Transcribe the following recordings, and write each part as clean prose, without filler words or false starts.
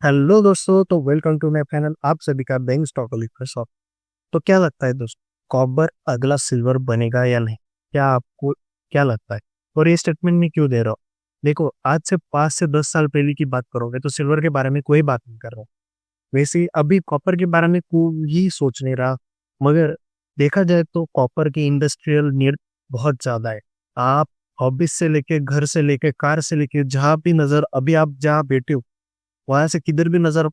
Hello दोस्तों, तो welcome to my channel. आप सभी का बैंक स्टॉक लिखा शॉप। तो क्या लगता है दोस्तों, कॉपर अगला सिल्वर बनेगा या नहीं? क्या आपको क्या लगता है? और ये स्टेटमेंट में क्यों दे रहा हूँ? देखो, आज से 5 से 10 साल पहले की बात करोगे तो सिल्वर के बारे में कोई बात नहीं कर रहा हूँ। वैसे ही अभी कॉपर के बारे में कोई सोच नहीं रहा। मगर देखा जाए तो कॉपर की इंडस्ट्रियल नीड बहुत ज्यादा है। आप ऑफिस से लेके, घर से लेके, कार से लेके, जहाँ भी नजर, अभी आप जहाँ बैठे हो वहां से किधर भी नजर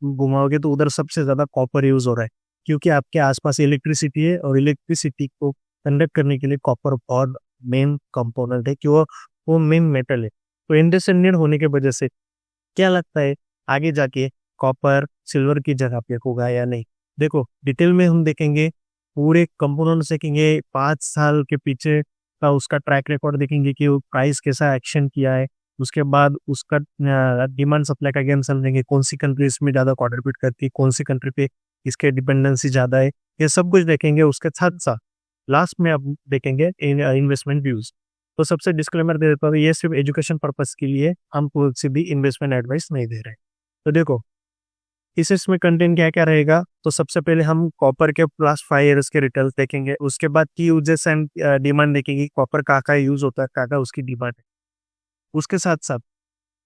घुमाओगे तो उधर सबसे ज्यादा कॉपर यूज हो रहा है। क्योंकि आपके आसपास इलेक्ट्रिसिटी है और इलेक्ट्रिसिटी को कंडक्ट करने के लिए कॉपर बहुत मेन कंपोनेंट है, कि वो मेन मेटल है। तो इंडस्ट्रियल होने की वजह से क्या लगता है आगे जाके कॉपर सिल्वर की जगह पे होगा या नहीं? देखो, डिटेल में हम देखेंगे, पूरे कंपोनेंट्स देखेंगे, 5 साल के पीछे का उसका ट्रैक रिकॉर्ड देखेंगे कि वो प्राइस कैसा एक्शन किया है। उसके बाद उसका डिमांड सप्लाई का गेम समझेंगे, कौन सी कंट्री इसमें ज्यादा कॉन्ट्रीब्यूट करती है, कौन सी कंट्री पे इसके डिपेंडेंसी ज्यादा है। ये सब कुछ देखेंगे। उसके साथ साथ लास्ट में आप देखेंगे इन्वेस्टमेंट व्यूज। तो सबसे डिस्क्लेमर दे देता हूँ, ये सिर्फ एजुकेशन पर्पस के लिए, हम कोई सी भी इन्वेस्टमेंट एडवाइस नहीं दे रहे। तो देखो, इस इसमें कंटेंट क्या क्या रहेगा। तो सबसे पहले हम कॉपर के लास्ट 5 ईयर्स के रिटर्न्स देखेंगे। उसके बाद की यूजेस एंड डिमांड देखेंगे, कॉपर का यूज होता है, का उसकी डिमांड है। उसके साथ साथ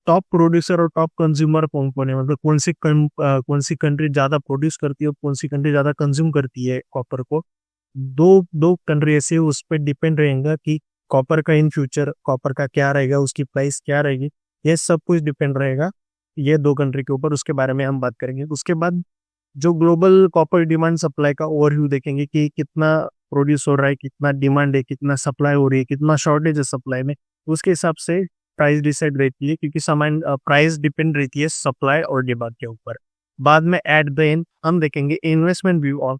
टॉप प्रोड्यूसर और टॉप कंज्यूमर कौन कौन है, मतलब कौन सी कंट्री ज्यादा प्रोड्यूस करती है और कौन सी कंट्री ज्यादा कंज्यूम करती है कॉपर को। दो दो कंट्री ऐसे उस पर डिपेंड रहेगा कि कॉपर का इन फ्यूचर कॉपर का क्या रहेगा, उसकी प्राइस क्या रहेगी। ये सब कुछ डिपेंड रहेगा ये दो कंट्री के ऊपर। उसके बारे में हम बात करेंगे। उसके बाद जो ग्लोबल कॉपर डिमांड सप्लाई का ओवरव्यू देखेंगे कि कितना प्रोड्यूस हो रहा है, कितना डिमांड है, कितना सप्लाई हो रही है, कितना शॉर्टेज है सप्लाई में। उसके हिसाब से प्राइस डिसाइड रहती है, क्योंकि सामान प्राइस डिपेंड रहती है सप्लाई और डिमांड के ऊपर। बाद में एट द एंड हम देखेंगे इन्वेस्टमेंट व्यू ऑफ।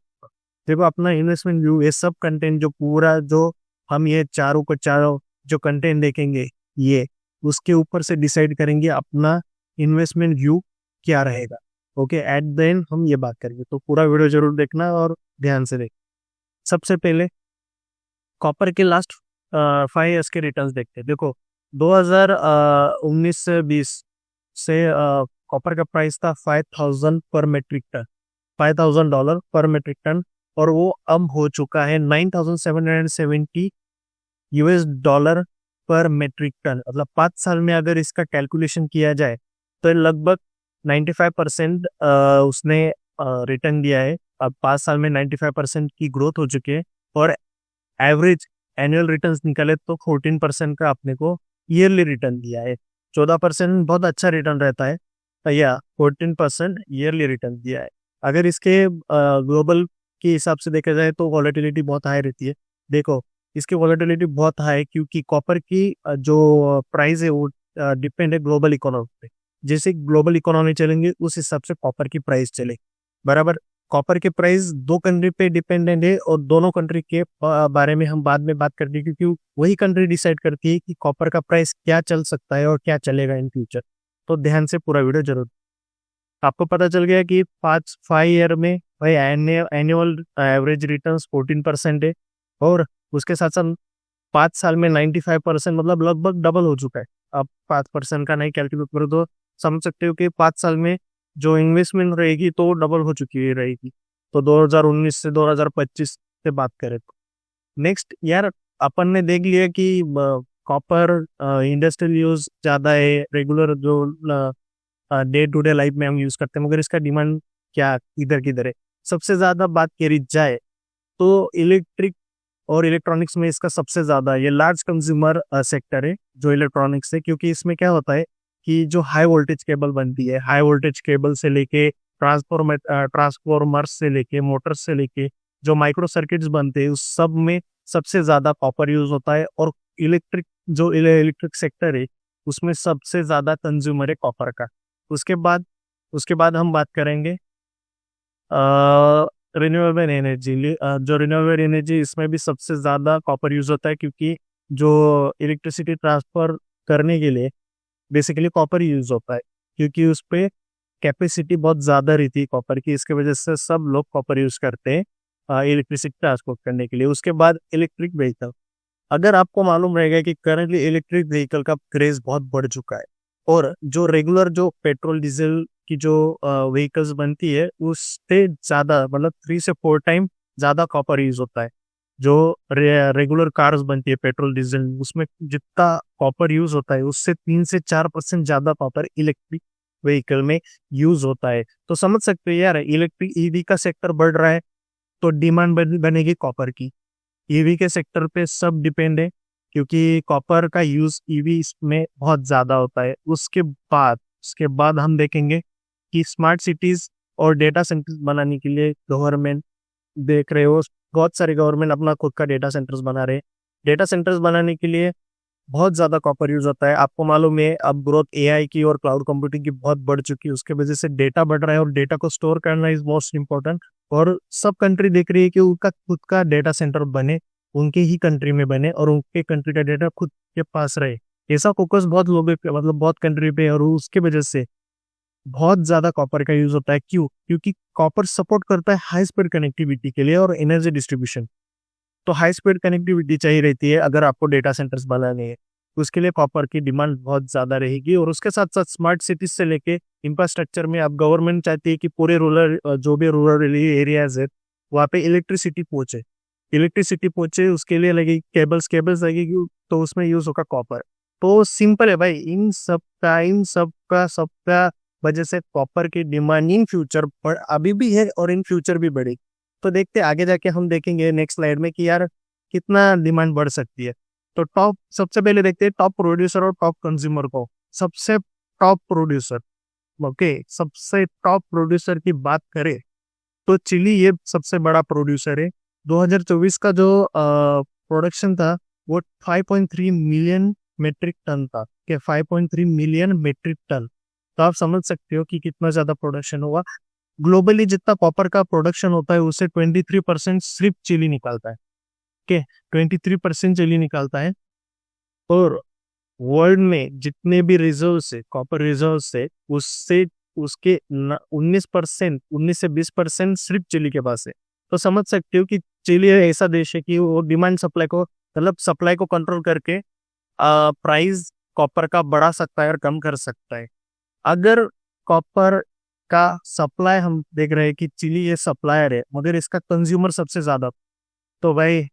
देखो, अपना इन्वेस्टमेंट व्यू, ये सब कंटेंट जो पूरा जो हम ये चारों को चारों जो कंटेंट देखेंगे, ये उसके ऊपर से डिसाइड करेंगे अपना इन्वेस्टमेंट व्यू क्या रहेगा। ओके, एट द एंड हम ये बात करेंगे, तो पूरा वीडियो जरूर देखना और ध्यान से देख। सबसे पहले कॉपर के लास्ट 5 ईयर्स के रिटर्न्स देखते हैं। देखो, 2019 से 20 से कॉपर का प्राइस था 5,000 पर मेट्रिक टन, $5,000 पर मेट्रिक टन। और वो अब हो चुका है 9,770 यूएस डॉलर पर मेट्रिक टन। मतलब 5 साल में अगर इसका कैलकुलेशन किया जाए तो लगभग 95% उसने रिटर्न दिया है। अब 5 साल में 95% की ग्रोथ हो चुकी है। और एवरेज एनुअल रिटर्न्स निकाले तो 14% का अपने को ईयरली रिटर्न दिया है। 14% बहुत अच्छा रिटर्न रहता है, या 14% ईयरली रिटर्न दिया है। अगर इसके ग्लोबल के हिसाब से देखा जाए तो वॉलेटिलिटी बहुत हाई रहती है। देखो, इसकी वॉलेटिलिटी बहुत हाई है क्योंकि कॉपर की जो प्राइस है वो डिपेंड है ग्लोबल इकोनॉमी पे। जैसे ग्लोबल इकोनॉमी चलेंगे उस हिसाब से कॉपर की प्राइस चले, बराबर। कॉपर के प्राइस दो कंट्री पे डिपेंडेंट है और दोनों कंट्री के बारे में हम बाद में बात करते हैं, क्योंकि वही कंट्री डिसाइड करती है कि कॉपर का प्राइस क्या चल सकता है और क्या चलेगा इन फ्यूचर। तो ध्यान से पूरा वीडियो जरूर। आपको पता चल गया कि 5 ईयर में भाई एनुअल एवरेज रिटर्न 14% है। और उसके साथ साथ 5 साल में 95%, मतलब लगभग डबल हो चुका है। अब 5% का नहीं कैलकुलेट करो तो समझ सकते हो कि 5 साल में जो इन्वेस्टमेंट रहेगी तो डबल हो चुकी है रहेगी। तो 2019 से 2025 से बात करें तो नेक्स्ट यार, अपन ने देख लिया कि कॉपर इंडस्ट्रियल यूज ज्यादा है, रेगुलर जो डे टू डे लाइफ में हम यूज करते हैं, मगर इसका डिमांड क्या इधर किधर है। सबसे ज्यादा बात करी जाए तो इलेक्ट्रिक और इलेक्ट्रॉनिक्स में इसका सबसे ज्यादा ये लार्ज कंज्यूमर सेक्टर है जो इलेक्ट्रॉनिक्स है। क्योंकि इसमें क्या होता है कि जो हाई वोल्टेज केबल बनती है, हाई वोल्टेज केबल से लेके ट्रांसफॉर्मर से लेके मोटर्स से लेके जो माइक्रो सर्किट्स बनते हैं, उस सब में सबसे ज्यादा कॉपर यूज होता है। और इलेक्ट्रिक जो इलेक्ट्रिक सेक्टर है उसमें सबसे ज्यादा कंज्यूमर है कॉपर का। उसके बाद उसके बाद हम बात करेंगे रिन्यूएबल एनर्जी। जो रिन्यूएबल एनर्जी, इसमें भी सबसे ज़्यादा कॉपर यूज़ होता है, क्योंकि जो इलेक्ट्रिसिटी ट्रांसफर करने के लिए बेसिकली कॉपर यूज़ होता है, क्योंकि उस पर कैपेसिटी बहुत ज़्यादा रहती है कॉपर की। इसके वजह से सब लोग कॉपर यूज़ करते हैं इलेक्ट्रिसिटी ट्रांसपोर्ट करने के लिए। उसके बाद इलेक्ट्रिक व्हीकल। अगर आपको मालूम रहेगा कि करंटली इलेक्ट्रिक व्हीकल का क्रेज बहुत बढ़ चुका है, और जो रेगुलर जो पेट्रोल डीजल की जो व्हीकल्स बनती है उससे ज़्यादा, मतलब 3 से 4 टाइम ज़्यादा कॉपर यूज होता है। जो रेगुलर कार्स बनती है पेट्रोल डीजल, उसमें जितना कॉपर यूज होता है उससे 3 से 4% ज़्यादा कॉपर इलेक्ट्रिक व्हीकल में यूज होता है। तो समझ सकते हो यार, इलेक्ट्रिक ईवी का सेक्टर बढ़ रहा है तो डिमांड बनेगी कॉपर की। ईवी के सेक्टर पे सब डिपेंड है, क्योंकि कॉपर का यूज ईवी में बहुत ज्यादा होता है। उसके बाद हम देखेंगे कि स्मार्ट सिटीज और डेटा सेंटर बनाने के लिए गवर्नमेंट, देख रहे हो बहुत सारे गवर्नमेंट अपना खुद का डेटा सेंटर्स बना रहे हैं। डेटा सेंटर्स बनाने के लिए बहुत ज्यादा कॉपर यूज होता है। आपको मालूम है अब ग्रोथ एआई की और क्लाउड कंप्यूटिंग की बहुत बढ़ चुकी है, उसके वजह से डेटा बढ़ रहा है और डेटा को स्टोर करना इज मोस्ट इम्पोर्टेंट। और सब कंट्री देख रही है कि उनका खुद का डेटा सेंटर बने, उनके ही कंट्री में बने और उनके कंट्री का डेटा खुद के पास रहे। ऐसा फोकस बहुत लोगों पे, मतलब बहुत कंट्री पे, और उसके वजह से बहुत ज्यादा कॉपर का यूज होता है। क्यों? क्योंकि कॉपर सपोर्ट करता है हाई स्पीड कनेक्टिविटी के लिए और एनर्जी डिस्ट्रीब्यूशन। तो हाई स्पीड कनेक्टिविटी चाहिए रहती है अगर आपको डेटा सेंटर्स बनाने हैं, तो उसके लिए कॉपर की डिमांड बहुत ज्यादा रहेगी। और उसके साथ साथ स्मार्ट सिटीज से लेके इंफ्रास्ट्रक्चर में अब गवर्नमेंट चाहती है कि पूरे रूरल, जो भी रूरल एरियाज है वहाँ पे इलेक्ट्रिसिटी पहुंचे, उसके लिए लगेगी केबल्स लगेगी, तो उसमें यूज होगा कॉपर। तो सिंपल है भाई, इन सबका वजह से कॉपर की डिमांड इन फ्यूचर पर अभी भी है और इन फ्यूचर भी बढ़ेगी। तो देखते हैं आगे जाके, हम देखेंगे नेक्स्ट स्लाइड में कि यार कितना डिमांड बढ़ सकती है। तो टॉप, सबसे पहले देखते हैं टॉप प्रोड्यूसर और टॉप कंज्यूमर को। सबसे टॉप प्रोड्यूसर, ओके, सबसे टॉप प्रोड्यूसर की बात करें तो चिली ये सबसे बड़ा प्रोड्यूसर है। 2024 का जो प्रोडक्शन था वो 5.3 मिलियन मेट्रिक टन था, कि 5.3 मिलियन मेट्रिक टन। तो आप समझ सकते हो कि कितना ज्यादा प्रोडक्शन हुआ। ग्लोबली जितना कॉपर का प्रोडक्शन होता है उससे 23% सिर्फ चिली निकालता है, के 23% चिली निकालता है। और वर्ल्ड में जितने भी रिजर्व है, कॉपर रिजर्व है, उससे उसके 19%, 19 से 20% सिर्फ चिली के पास है। तो समझ सकते हो कि चिली ऐसा देश है कि वो डिमांड सप्लाई को, मतलब सप्लाई को कंट्रोल करके प्राइस कॉपर का बढ़ा सकता है और कम कर सकता है। अगर कॉपर का सप्लाई, हम देख रहे हैं कि चिली ये सप्लायर है मगर इसका कंज्यूमर सबसे ज्यादा, तो भाई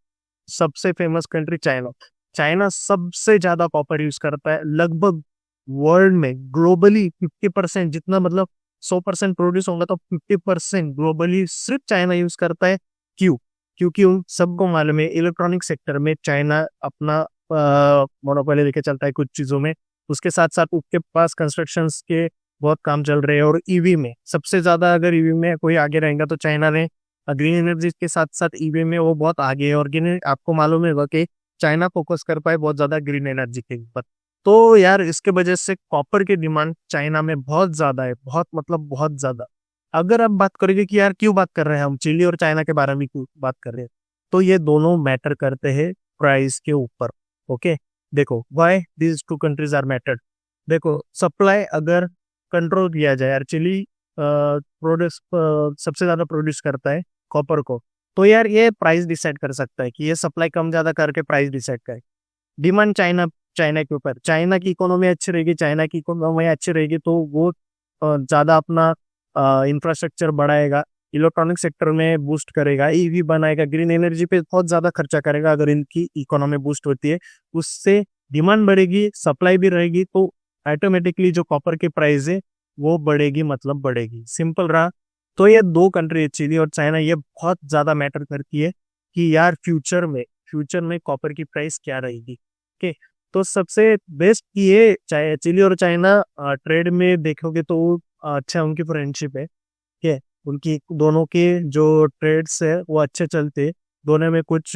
सबसे फेमस कंट्री चाइना। चाइना सबसे ज्यादा कॉपर यूज करता है लगभग वर्ल्ड में। ग्लोबली 50%, जितना मतलब 100% प्रोड्यूस होगा तो 50% ग्लोबली सिर्फ चाइना यूज करता है। क्यों? क्योंकि उन सबको मालूम है इलेक्ट्रॉनिक सेक्टर में चाइना अपना मोनोपोली लेके चलता है कुछ चीजों में। उसके साथ साथ उसके पास कंस्ट्रक्शन के बहुत काम चल रहे हैं। और ईवी में सबसे ज्यादा, अगर ईवी में कोई आगे रहेगा तो चाइना ने। ग्रीन एनर्जी के साथ साथ ईवी में वो बहुत आगे है। और आपको मालूम है कि चाइना फोकस कर पाए बहुत ज्यादा ग्रीन एनर्जी के ऊपर। तो यार इसके वजह से कॉपर की डिमांड चाइना में बहुत ज्यादा है, बहुत मतलब बहुत ज्यादा। अगर आप बात करेंगे कि यार क्यों बात कर रहे हैं हम चिली और चाइना के बारे में क्यों बात कर रहे हैं, तो ये दोनों मैटर करते हैं प्राइस के ऊपर। ओके, देखो why these two countries are mattered. देखो सप्लाई अगर कंट्रोल किया जाए, यार चिली प्रोड्यूस सबसे ज्यादा प्रोड्यूस करता है कॉपर को, तो यार ये प्राइस डिसाइड कर सकता है कि ये सप्लाई कम ज्यादा करके प्राइस डिसाइड करे। डिमांड चाइना, चाइना के ऊपर, चाइना की इकोनॉमी अच्छी रहेगी, चाइना की इकोनॉमी अच्छी रहेगी तो वो ज्यादा अपना इंफ्रास्ट्रक्चर बढ़ाएगा, इलेक्ट्रॉनिक सेक्टर में बूस्ट करेगा, ईवी बनाएगा, ग्रीन एनर्जी पे बहुत ज्यादा खर्चा करेगा। अगर इनकी इकोनॉमी बूस्ट होती है उससे डिमांड बढ़ेगी, सप्लाई भी रहेगी, तो ऑटोमेटिकली जो कॉपर की प्राइस है वो बढ़ेगी, मतलब बढ़ेगी। सिंपल रहा। तो ये दो कंट्री, चिली और चाइना, ये बहुत ज्यादा मैटर करती है कि यार फ्यूचर में कॉपर की प्राइस क्या रहेगी। ओके, तो सबसे बेस्ट ये चाहे चिली और चाइना ट्रेड में देखोगे तो अच्छा उनकी फ्रेंडशिप है। ठीक है, उनकी दोनों के जो ट्रेड्स है वो अच्छे चलते, दोनों में कुछ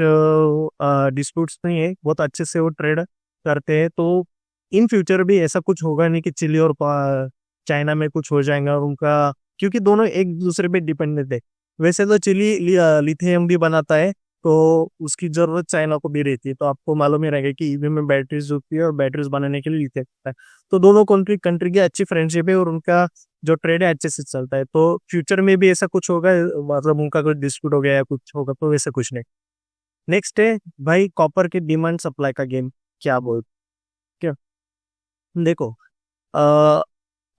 डिस्प्यूट्स नहीं है, बहुत अच्छे से वो ट्रेड करते हैं। तो इन फ्यूचर भी ऐसा कुछ होगा नहीं कि चिली और चाइना में कुछ हो जाएगा और उनका, क्योंकि दोनों एक दूसरे पे डिपेंडेंट है। वैसे तो चिली लिथियम भी बनाता है, तो उसकी जरूरत चाइना को भी रहती है। तो आपको मालूम ही रहेगा कि ईवी में बैटरीज होती है और बैटरीज बनाने के लिए लिथियम होता है। तो दोनों कंट्री कंट्री की अच्छी फ्रेंडशिप है और उनका जो ट्रेड है अच्छे से चलता है। तो फ्यूचर में भी ऐसा कुछ होगा, मतलब उनका कुछ डिस्प्यूट हो गया या कुछ होगा तो वैसे कुछ नहीं। नेक्स्ट है भाई कॉपर की डिमांड सप्लाई का गेम, क्या बोल, क्या? देखो, अ,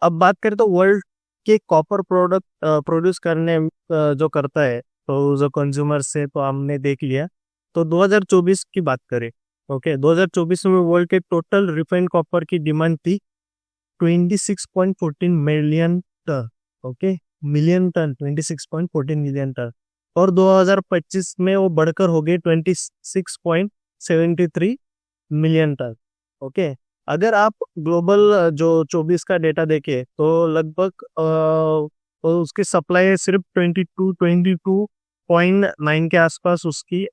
अब बात करें तो वर्ल्ड कि कॉपर प्रोडक्ट प्रोड्यूस करने जो करता है, तो जो कंज्यूमर से तो हमने देख लिया। तो 2024 की बात करें, ओके, 2024 में वर्ल्ड के टोटल रिफाइंड कॉपर की डिमांड थी 26.14 million ton. Okay, million ton, 26.14 million ton. और 2025 में वो बढ़कर हो गई 26.73 मिलियन टन। ओके, अगर आप ग्लोबल जो 24 का डेटा देखें तो लगभग तो उसकी सप्लाई सिर्फ 22.9 के आसपास उसकी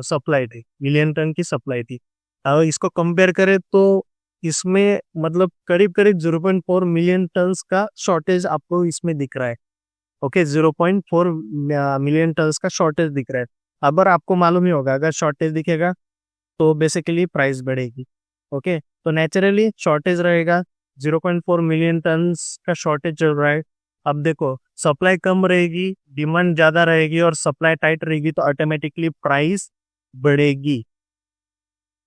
सप्लाई थी, मिलियन टन की सप्लाई थी। अगर इसको कंपेयर करें तो इसमें मतलब करीब करीब 0.4 मिलियन टन्स का शॉर्टेज आपको इसमें दिख रहा है। ओके, 0.4 मिलियन टन्स का शॉर्टेज दिख रहा है। अगर आपको मालूम ही होगा, अगर शॉर्टेज दिखेगा तो बेसिकली प्राइस बढ़ेगी। ओके, तो नेचुरली शॉर्टेज रहेगा, 0.4 मिलियन टन्स का शॉर्टेज चल रहा है। अब देखो, सप्लाई कम रहेगी, डिमांड ज़्यादा रहेगी और सप्लाई टाइट रहेगी तो ऑटोमेटिकली प्राइस बढ़ेगी।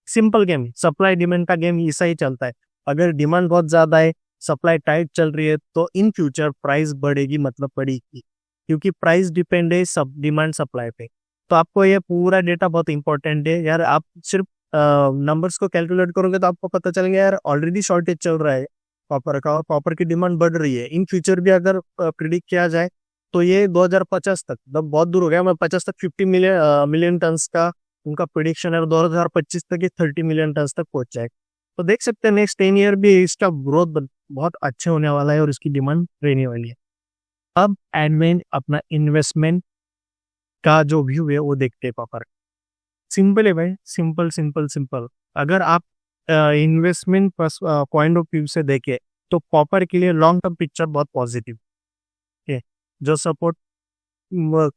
सिंपल गेम, सप्लाई डिमांड का गेम ऐसा ही चलता है। अगर डिमांड बहुत ज़्यादा है, सप्लाई टाइट चल रही है, तो इन फ्यूचर प्राइस बढ़ेगी, मतलब बढ़ेगी, क्योंकि प्राइस डिपेंड है सब डिमांड सप्लाई पे। तो आपको ये पूरा डेटा बहुत इंपॉर्टेंट है यार। आप सिर्फ नंबर्स को कैलकुलेट करोगे तो आपको पता चलेगा यार ऑलरेडी शॉर्टेज चल रहा है कॉपर का, और कॉपर की डिमांड बढ़ रही है। इन फ्यूचर भी अगर प्रिडिक्ट किया जाए तो ये 2050 तक, मतलब बहुत दूर हो गया, मैं 50 तक 50 मिलियन टन्स का उनका प्रिडिक्शन है, और 2025 तक ये 30 मिलियन टन्स तक पहुंच जाएगा। तो देख सकते हैं नेक्स्ट 10 ईयर भी इसका ग्रोथ बहुत अच्छे होने वाला है और इसकी डिमांड रहने वाली है। अब एडमिन अपना इन्वेस्टमेंट का जो व्यू है वो देखते हैं कॉपर। सिंपल है भाई, सिंपल सिंपल सिंपल। अगर आप इन्वेस्टमेंट पॉइंट ऑफ व्यू से देखें तो कॉपर के लिए लॉन्ग टर्म पिक्चर बहुत पॉजिटिव है, जो सपोर्ट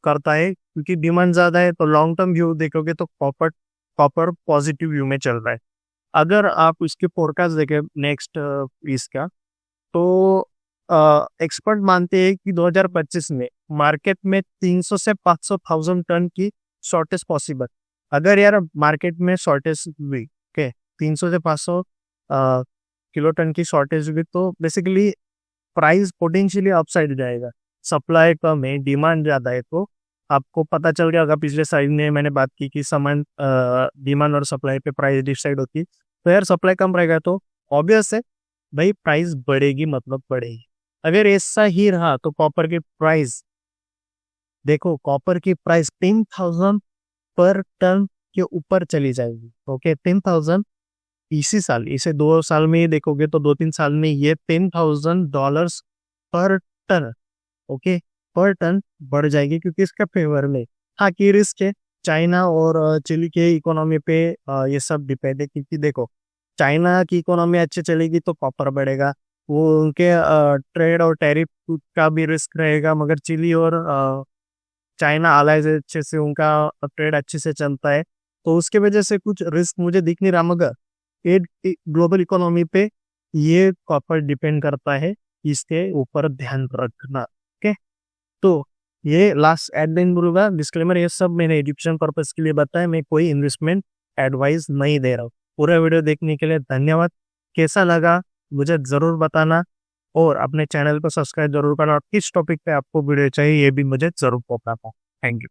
करता है, क्योंकि डिमांड ज्यादा है। तो लॉन्ग टर्म व्यू देखोगे तो कॉपर कॉपर पॉजिटिव व्यू में चल रहा है। अगर आप इसके फोरकास्ट देखें नेक्स्ट इसका, तो एक्सपर्ट मानते हैं कि 2025 में मार्केट में 300 से 500,000 टन की शॉर्टेज पॉसिबल। अगर यार मार्केट में शॉर्टेज हुई, ओके, 300 से 500 किलो टन की शॉर्टेज हुई, तो बेसिकली प्राइस पोटेंशियली अपसाइड जाएगा। सप्लाई कम है, डिमांड ज़्यादा है, तो आपको पता चल गया होगा पिछले साइड में मैंने बात की कि सामान डिमांड और सप्लाई पे प्राइस डिसाइड होती है। तो यार सप्लाई कम रहेगा तो ऑब्वियस है भाई प्राइस बढ़ेगी, मतलब बढ़ेगी। अगर ऐसा ही रहा तो कॉपर की प्राइस देखो, कॉपर की प्राइस 10,000 पर टन के ऊपर चली जाएगी। ओके, 10,000 इसी साल, इसे 2 साल में ही देखोगे तो 2-3 साल में ये $10,000 पर टन, ओके, पर टन बढ़ जाएगी, क्योंकि इसका फेवर में। हाँ, की रिस्क है, चाइना और चिली के इकोनॉमी पे ये सब डिपेंड है, क्योंकि देखो चाइना की इकोनॉमी अच्छी चलेगी तो कॉपर बढ़ेगा, वो उनके ट्रेड और टैरिफ का भी रिस्क रहेगा। मगर चिली और चाइना अलाइज अच्छे से, उनका ट्रेड अच्छे से चलता है, तो उसके वजह से कुछ रिस्क मुझे दिख नहीं रहा। मगर ये ग्लोबल इकोनॉमी पे ये कॉपर डिपेंड करता है, इसके ऊपर ध्यान रखना। ओके, तो ये लास्ट एडलाइन बोलूंगा, डिस्क्लेमर, ये सब मैंने एजुकेशन पर्पस के लिए बताया, मैं कोई इन्वेस्टमेंट एडवाइस नहीं दे रहा हूँ। पूरा वीडियो देखने के लिए धन्यवाद। कैसा लगा मुझे ज़रूर बताना, और अपने चैनल को सब्सक्राइब जरूर करना, और किस टॉपिक पे आपको वीडियो चाहिए ये भी मुझे ज़रूर बताना। Thank you.